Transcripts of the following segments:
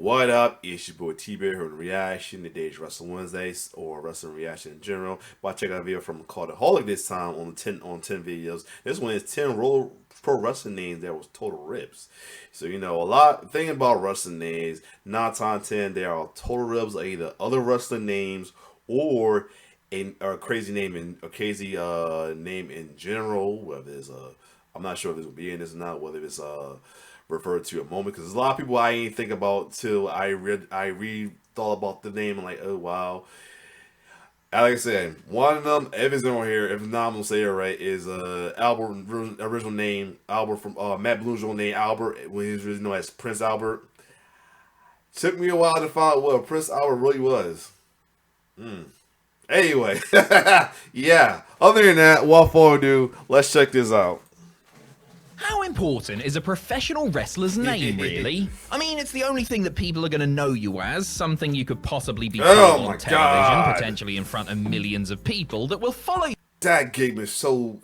What up? It's your boy T-Bear here on Reaction. Today's Wrestling Wednesdays or Wrestling Reaction in general. But I check out a video from Culton this time on 10 videos. This one is 10 pro wrestling names that was total rips. So a lot thing about wrestling names, 9 times out of 10 they are total rips of either other wrestling names or a crazy name in general. Whether it's I'm not sure if this will be in this or not. Whether it's referred to a moment, because there's a lot of people I ain't think about till I thought about the name and like, oh wow. Like I said, one of them, if it's on here, if not, I'm gonna say it right, is Albert, original name Albert from Matt Bloom's original name Albert, when he was really known as Prince Albert. Took me a while to find out what Prince Albert really was. Anyway, yeah. Other than that, without further ado, let's check this out. How important is a professional wrestler's name, really? I mean, it's the only thing that people are going to know you as, something you could possibly be told on television, potentially in front of millions of people that will follow that game is so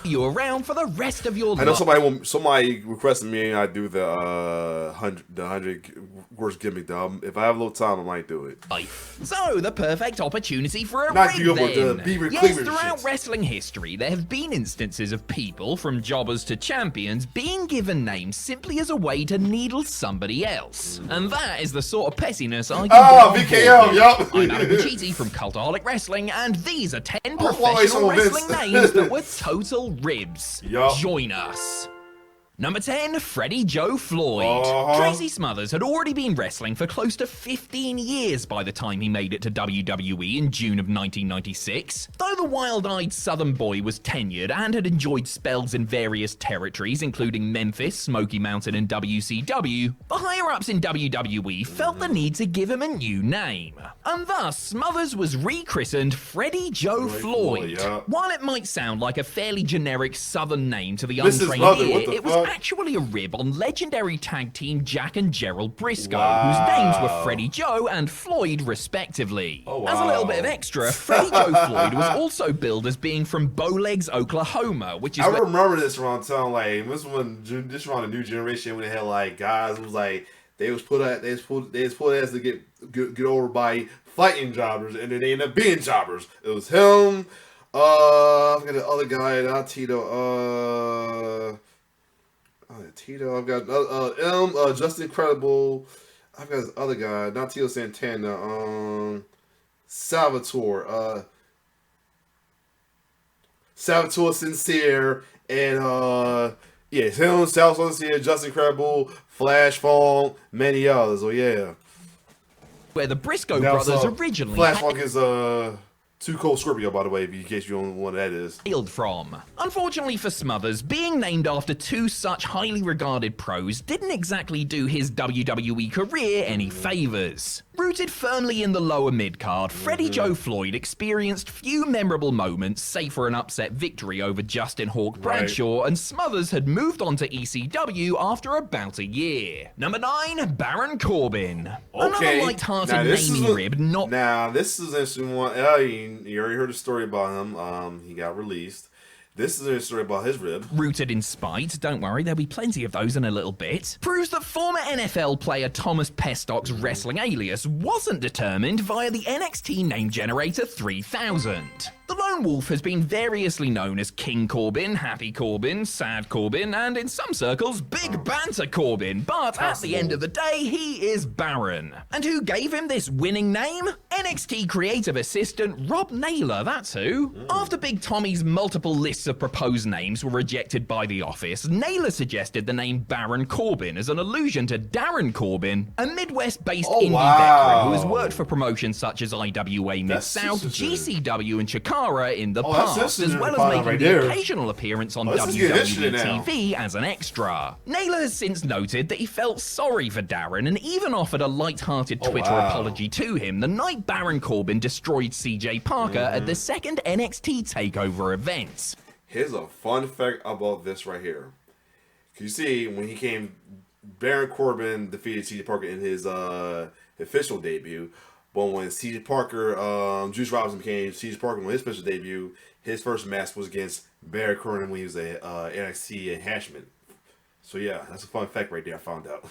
you around for the rest of your life. I know somebody requested me and I do the 100 worst gimmick. If I have a little time, I might do it. So the perfect opportunity for a not rig then. Yes, throughout wrestling history, there have been instances of people, from jobbers to champions, being given names simply as a way to needle somebody else. And that is the sort of pettiness I can VKO, yup. I'm Adam Pacitti from Cultaholic Wrestling, and these are 10 professional wrestling names that were total ribs. Join us. Number 10, Freddy Joe Floyd. Tracy Smothers had already been wrestling for close to 15 years by the time he made it to WWE in June of 1996. Though the wild-eyed Southern boy was tenured and had enjoyed spells in various territories, including Memphis, Smoky Mountain, and WCW, the higher-ups in WWE felt the need to give him a new name. And thus, Smothers was rechristened Freddy Joe Floyd. While it might sound like a fairly generic Southern name to the untrained ear, it was actually a rib on legendary tag team Jack and Gerald Briscoe, whose names were Freddy Joe and Floyd respectively. As a little bit of extra, Freddy Joe Floyd was also billed as being from Bowlegs, Oklahoma, which is I remember this around time, like this around the new generation when they had like guys who was like they was put as to get over by fighting jobbers, and then they ended up being jobbers. It was him, I forgot the other guy, not Tito, I've got Justin Incredible. I've got this other guy, not Tito Santana. Salvatore Sincere, and yeah, him, Salvatore Sincere, Justin Incredible, Flash Fong, many others. Oh yeah. Where the Briscoe brothers originally Flash Fong is Too Cold Scorpio, by the way, in case you don't know what that is. Hailed from. Unfortunately for Smothers, being named after two such highly regarded pros didn't exactly do his WWE career any favors. Rooted firmly in the lower mid-card, Freddy Joe Floyd experienced few memorable moments, save for an upset victory over Justin Hawk Bradshaw, and Smothers had moved on to ECW after about a year. Number 9, Baron Corbin. Another light-hearted naming rib, not... Now, this is an interesting one. You already heard a story about him. He got released. This is a story about his rib. Rooted in spite, don't worry, there'll be plenty of those in a little bit. Proves that former NFL player Thomas Pestock's wrestling alias wasn't determined via the NXT name generator 3000. The Lone Wolf has been variously known as King Corbin, Happy Corbin, Sad Corbin, and in some circles, Big Banter Corbin, but at the end of the day, he is Baron. And who gave him this winning name? NXT creative assistant Rob Naylor, that's who. After Big Tommy's multiple lists of proposed names were rejected by the office, Naylor suggested the name Baron Corbin as an allusion to Darren Corbin, a Midwest-based indie veteran who has worked for promotions such as IWA Mid-South, GCW, and Chicago in the past, as well as making the occasional appearance on WWE TV as an extra. Naylor has since noted that he felt sorry for Darren and even offered a light-hearted Twitter apology to him the night Baron Corbin destroyed CJ Parker at the second NXT TakeOver event. Here's a fun fact about this right here. You see, when he came, Baron Corbin defeated CJ Parker in his official debut. But when CJ Parker, Juice Robinson became CJ Parker on his official debut, his first match was against Baron Corbin when he was a NXT enhancement. So yeah, that's a fun fact right there I found out.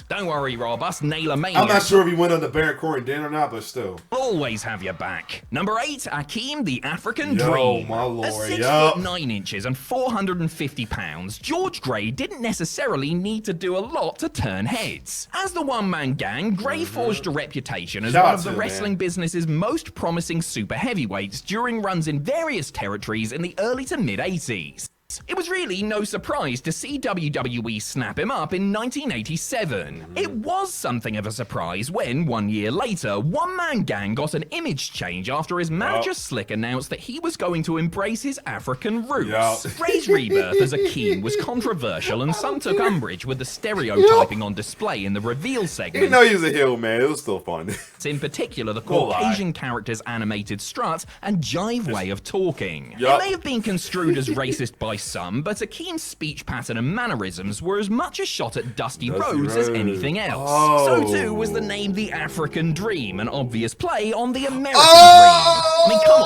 Don't worry, Rob, us Naylor I'm Maniacs not sure if he went on the Baron Corbin den or not, but still. always have your back. Number 8, Akeem the African Yo, Dream. my lord, At 6 yo. foot 9 inches and 450 pounds, George Gray didn't necessarily need to do a lot to turn heads. As the one-man gang, Gray forged a reputation as Shout one out of the to him, wrestling man. business's most promising super heavyweights during runs in various territories in the early to mid-80s. It was really no surprise to see WWE snap him up in 1987. It was something of a surprise when, 1 year later, One Man Gang got an image change after his manager Slick announced that he was going to embrace his African roots. Yep. Gray's rebirth as Akeem was controversial and some took umbrage with the stereotyping on display in the reveal segment. You know he was a heel, man. It was still fun. In particular, the No lie. Caucasian character's animated strut and jive way of talking. Yup. It may have been construed as racist by some, but Akeem's speech pattern and mannerisms were as much a shot at Dusty Rhodes as anything else. So too was the name The African Dream, an obvious play on the American Dream. I mean, come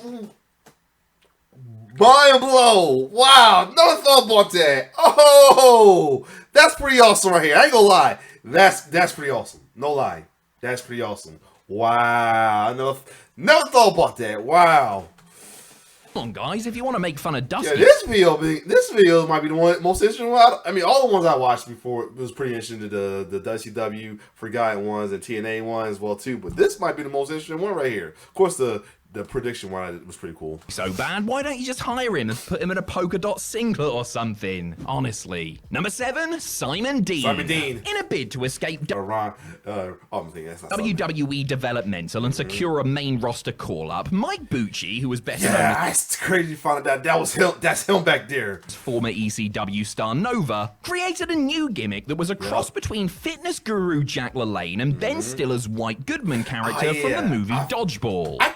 on. Mind blow. Wow. Never thought about that. Oh, that's pretty awesome right here. I ain't gonna lie. That's pretty awesome. No lie. That's pretty awesome. Wow. Never thought about that. Wow. Come on, guys, if you want to make fun of Dusty... Yeah, this video might be the one most interesting one. I mean, all the ones I watched before was pretty interesting. The WCW Forgotten ones and TNA ones as well too. But this might be the most interesting one right here. Of course, the prediction one was pretty cool. So bad, why don't you just hire him and put him in a polka dot singlet or something? Honestly. Number 7, Simon Dean. Simon Dean. In a bid to escape I'm thinking that's not WWE developmental and secure a main roster call-up, Mike Bucci, who was better known yeah, it's crazy to find out that was him. That's him back there. as former ECW star Nova, created a new gimmick that was a cross between fitness guru Jack LaLanne and Ben Stiller's White Goodman character from the movie Dodgeball. I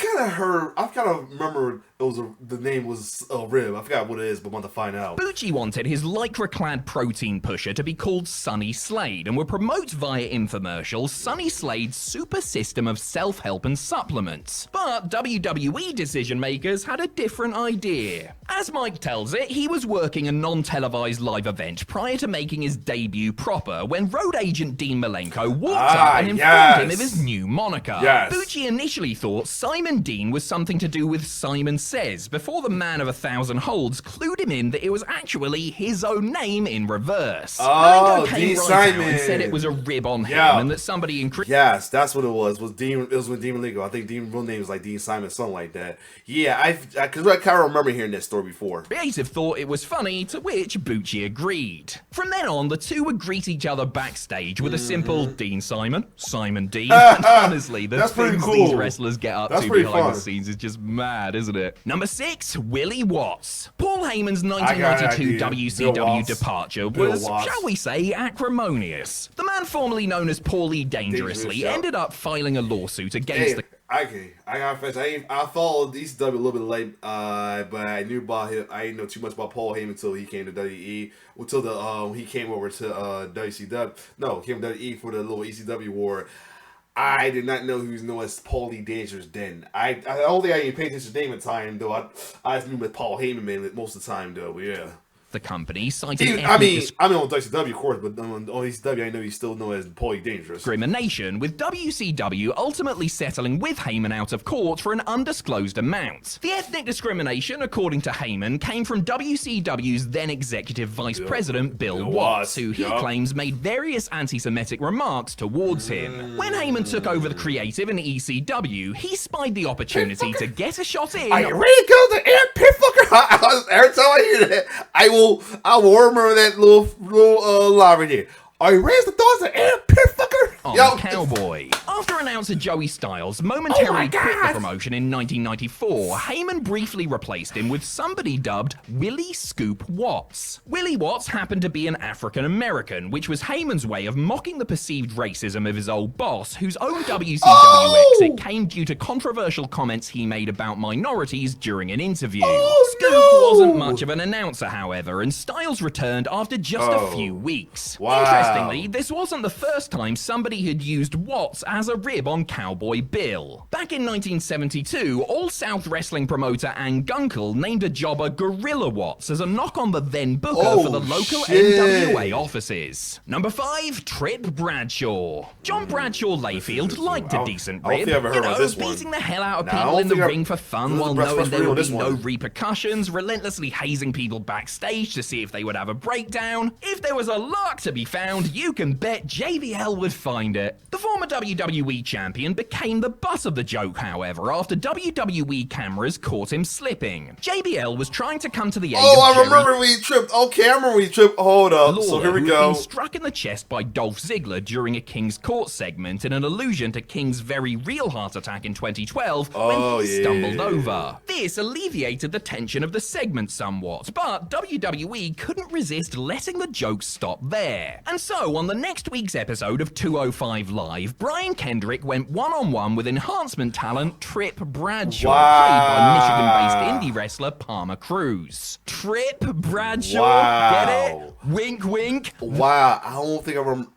kind of remember the name was Rib. I forgot what it is, but I want to find out. Bucci wanted his lycra-clad protein pusher to be called Sunny Slade and would promote via infomercials Sunny Slade's super system of self-help and supplements. But WWE decision-makers had a different idea. As Mike tells it, he was working a non-televised live event prior to making his debut proper when road agent Dean Malenko walked up and informed him of his new moniker. Bucci initially thought Simon Dean was something to do with Simon Says, before the man of 1,000 holds clued him in that it was actually his own name in reverse. Malenko came Dean right Simon. out and said it was a rib on him and that somebody increased. Yes, that's what it was. It was with Dean Malenko. I think Dean's real name was like Dean Simon, something like that. Yeah, because I kind of remember hearing that story before. Creative thought it was funny, to which Bucci agreed. From then on, the two would greet each other backstage with a simple Dean Simon, Simon Dean. And honestly, the That's pretty things cool. these wrestlers get up That's to pretty behind fun. the scenes is just mad, isn't it? Number 6, Willie Watts. Paul Heyman's 1992 WCW departure was, shall we say, acrimonious. The man formerly known as Paulie Dangerously ended up filing a lawsuit against the... I got confess. I followed ECW a little bit late, but I knew about him. I didn't know too much about Paul Heyman until he came to WWE. Until he came over to WCW. No, he came to WWE for the little ECW war. I did not know he was known as Paulie Dangerous then. I don't think I even paid attention to name at the time though. I just knew with Paul Heyman man most of the time though. But yeah. The company cited I mean on WCW of course, but on ECW I know he's still known as Paulie Dangerous. Discrimination, with WCW ultimately settling with Heyman out of court for an undisclosed amount. The ethnic discrimination, according to Heyman, came from WCW's then executive vice president Bill Watts, who he claims made various anti-Semitic remarks towards him. When Heyman took over the creative in ECW, he spied the opportunity to get a shot in. Are you ready to go to air pit fucker? Every time I hear that, I will remember that little line right there. Are you ready to throw us an air pit fucker? On Cowboy. After announcer Joey Styles momentarily quit the promotion in 1994, Heyman briefly replaced him with somebody dubbed Willie Scoop Watts. Willie Watts happened to be an African American, which was Heyman's way of mocking the perceived racism of his old boss, whose own WCW exit came due to controversial comments he made about minorities during an interview. Scoop wasn't much of an announcer, however, and Styles returned after just a few weeks. Interestingly, this wasn't the first time somebody had used Watts as a a rib on Cowboy Bill. Back in 1972, All South Wrestling promoter Ann Gunkel named a jobber Gorilla Watts as a knock on the then booker for the local NWA offices. Number 5, Trip Bradshaw. John Bradshaw Layfield liked a decent rib, beating the hell out of people in the ring for fun while knowing there would be no repercussions, relentlessly hazing people backstage to see if they would have a breakdown. If there was a lark to be found, you can bet JBL would find it. The former WWE champion became the butt of the joke, however, after WWE cameras caught him slipping. JBL was trying to come to the aid of I remember we tripped. Okay, I remember we tripped. Hold up. Lawler, so here we who go. had been struck in the chest by Dolph Ziggler during a King's Court segment in an allusion to King's very real heart attack in 2012 when he stumbled over. This alleviated the tension of the segment somewhat, but WWE couldn't resist letting the joke stop there. And so, on the next week's episode of 205 Live, Brian Kendrick went one-on-one with enhancement talent Trip Bradshaw, played by Michigan-based indie wrestler Palmer Cruz. Trip Bradshaw, get it? Wink, wink. Wow, I don't think I remember.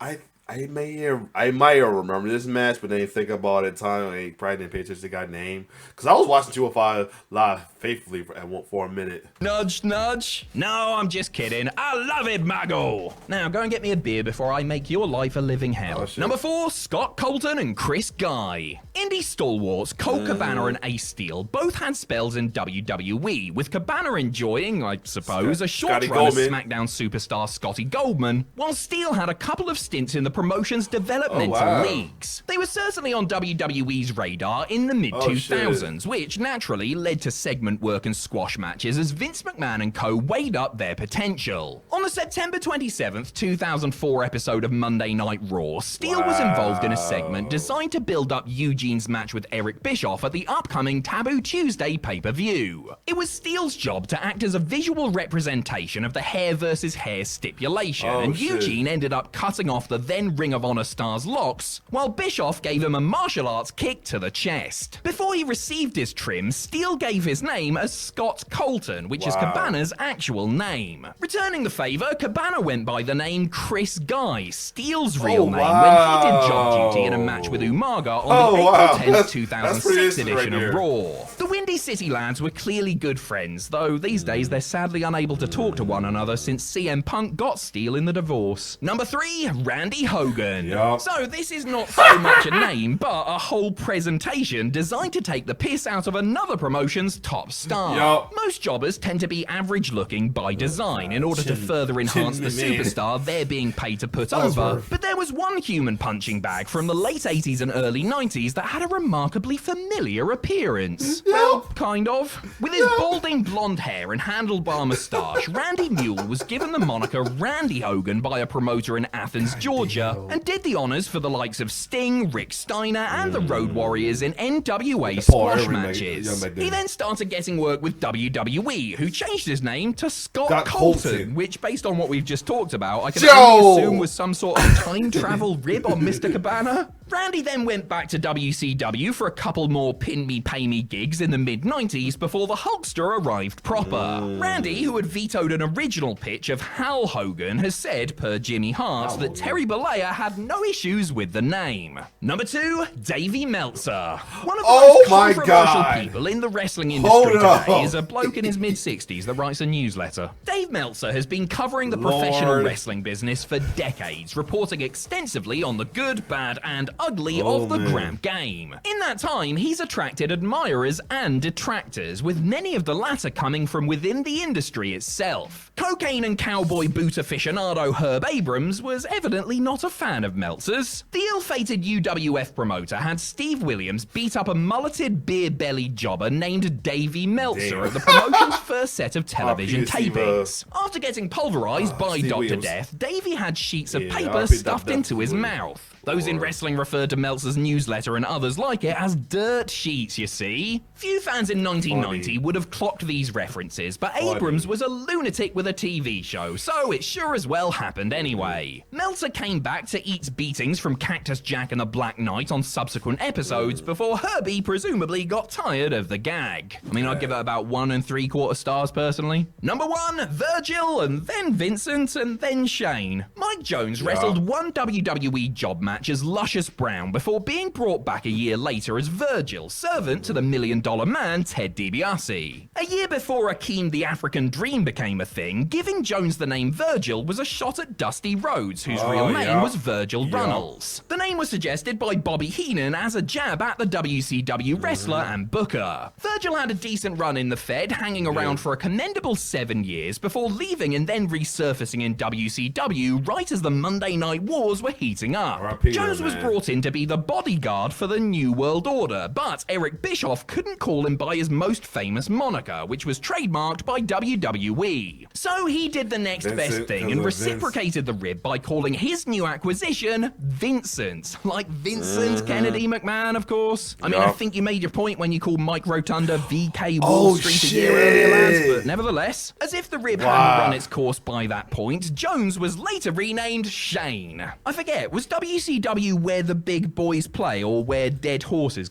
I might have remembered this match, but then think about it. I probably didn't pay attention to the guy's name because I was watching 205 Live faithfully for a minute. Nudge, nudge. No, I'm just kidding. I love it, Mago. Now go and get me a beer before I make your life a living hell. Number 4, Scott Colton and Chris Guy. Indie stalwarts Colt Cabana and Ace Steel both had spells in WWE, with Cabana enjoying, I suppose, a short run as SmackDown superstar Scotty Goldman, while Steel had a couple of stints in the promotion's developmental leagues. They were certainly on WWE's radar in the mid-2000s, which naturally led to segment work and squash matches as Vince McMahon and co. weighed up their potential. On the September 27th, 2004 episode of Monday Night Raw, Steel was involved in a segment designed to build up Eugene's match with Eric Bischoff at the upcoming Taboo Tuesday pay-per-view. It was Steel's job to act as a visual representation of the hair versus hair stipulation, and Eugene ended up cutting off the then Ring of Honor star's locks, while Bischoff gave him a martial arts kick to the chest. Before he received his trim, Steel gave his name as Scott Colton, which is Cabana's actual name. Returning the favor, Cabana went by the name Chris Guy, Steel's real name, when he did job duty in a match with Umaga on the April 10th, 2006 edition of Raw. The Windy City lads were clearly good friends, though these days they're sadly unable to talk to one another since CM Punk got Steel in the divorce. Number 3, Randy Hogan. So this is not so much a name, but a whole presentation designed to take the piss out of another promotion's top star. Most jobbers tend to be average looking by design in order to further enhance the superstar they're being paid to put over. But there was one human punching bag from the late 80s and early 90s that had a remarkably familiar appearance. Well, kind of. With his balding blonde hair and handlebar moustache, Randy Mule was given the moniker Randy Hogan by a promoter in Athens, Georgia, and did the honors for the likes of Sting, Rick Steiner, and the Road Warriors in NWA squash matches. He then started getting work with WWE, who changed his name to Scott Colton, which, based on what we've just talked about, I can only assume was some sort of time travel rib on Mr. Cabana. Randy then went back to WCW for a couple more pin me pay me gigs in the mid-90s before the Hulkster arrived proper. Randy, who had vetoed an original pitch of Hal Hogan, has said, per Jimmy Hart, that Terry Bollea had no issues with the name. Number 2, Davey Meltzer. One of the most controversial people in the wrestling industry today is a bloke in his mid-60s that writes a newsletter. Dave Meltzer has been covering the professional wrestling business for decades, reporting extensively on the good, bad, and ugly of the crap game. In that time, he's attracted admirers and detractors, with many of the latter coming from within the industry itself. Cocaine and cowboy boot aficionado Herb Abrams was evidently not a fan of Meltzer's. The ill-fated UWF promoter had Steve Williams beat up a mulleted beer-bellied jobber named Davey Meltzer at the promotion's first set of television tapings. After getting pulverized by Dr. Death, Davey had sheets of paper stuffed into his mouth. Those in wrestling referred to Meltzer's newsletter and others like it as dirt sheets, you see. Few fans in 1990 would have clocked these references, but Abrams was a lunatic with a TV show, so it sure as well happened anyway. Meltzer came back to eat beatings from Cactus Jack and the Black Knight on subsequent episodes before Herbie presumably got tired of the gag. I mean, I'd give it about 1 3/4 stars personally. Number 1, Virgil, and then Vincent, and then Shane. Mike Jones wrestled one WWE job match match as Luscious Brown before being brought back a year later as Virgil, servant to the $1 Million Man Ted DiBiase. A year before Akeem the African Dream became a thing, giving Jones the name Virgil was a shot at Dusty Rhodes, whose real name was Virgil Runnels. The name was suggested by Bobby Heenan as a jab at the WCW wrestler and booker. Virgil had a decent run in the Fed, hanging around for a commendable 7 years before leaving and then resurfacing in WCW right as the Monday Night Wars were heating up. Jones was brought in to be the bodyguard for the New World Order, but Eric Bischoff couldn't call him by his most famous moniker, which was trademarked by WWE. So he did the next best thing and reciprocated the rib by calling his new acquisition Vincent. Like Vincent Kennedy McMahon, of course. I mean, I think you made your point when you called Mike Rotunda VK Wall Street a year earlier, lads, but nevertheless, as if the rib hadn't run its course by that point, Jones was later renamed Shane. I forget, was WCW where the big boys play or where dead horses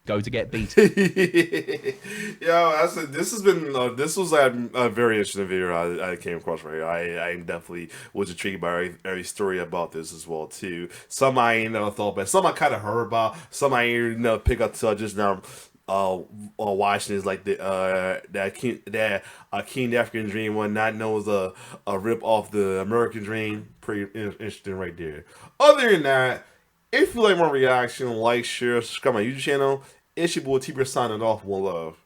go to get beat? This was a very interesting video I came across right here. I definitely was intrigued by every story about this as well too. Some I ain't never thought about, some I kind of heard about, some I ain't never pick up till just now. Watching is like that King the African Dream one, not known as a rip off the American Dream. Pretty interesting right there. Other than that, if you like my reaction, like, share, subscribe my YouTube channel. It's your boy T-Bear signing off. One love.